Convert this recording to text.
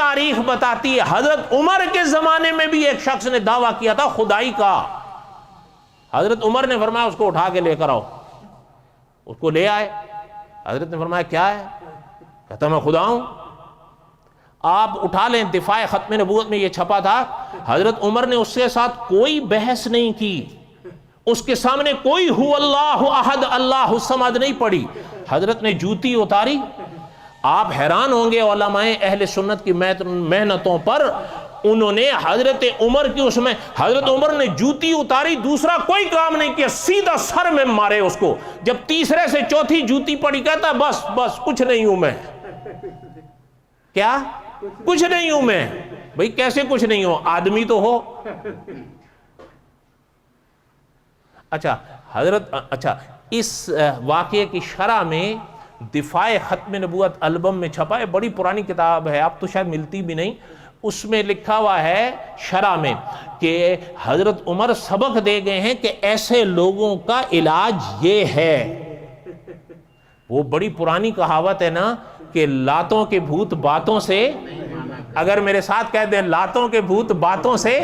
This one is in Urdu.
تاریخ بتاتی ہے حضرت عمر کے زمانے میں بھی ایک شخص نے دعویٰ کیا تھا خدائی کا. حضرت عمر نے فرمایا اس کو اٹھا کے لے کر آؤ. اس کو لے آئے. حضرت نے فرمایا کیا ہے؟ کہتا میں خدا ہوں. آپ اٹھا لیں, دفاع ختم نبوت میں یہ چھپا تھا. حضرت عمر نے اس کے ساتھ کوئی بحث نہیں کی, اس کے سامنے کوئی هو اللہ احد اللہ الصمد نہیں پڑھی. حضرت نے جوتی اتاری. آپ حیران ہوں گے علماء اہل سنت کی محنتوں پر. انہوں نے حضرت عمر کی اس میں, حضرت عمر نے جوتی اتاری, دوسرا کوئی کام نہیں کیا, سیدھا سر میں مارے اس کو. جب تیسرے سے چوتھی جوتی پڑی کہتا بس بس کچھ نہیں ہوں میں. کیا کچھ نہیں ہوں میں؟ بھئی کیسے کچھ نہیں ہوں؟ آدمی تو ہو. اچھا اس واقعے کی شرح میں دفاع ختم نبوت البم میں چھپا ہے, بڑی پرانی کتاب ہے, اب تو شاید ملتی بھی نہیں. اس میں لکھا ہوا ہے شرح میں کہ حضرت عمر سبق دے گئے ہیں کہ ایسے لوگوں کا علاج یہ ہے. وہ بڑی پرانی کہاوت ہے نا کہ لاتوں کے بھوت باتوں سے, اگر میرے ساتھ کہہ دیں لاتوں کے بھوت باتوں سے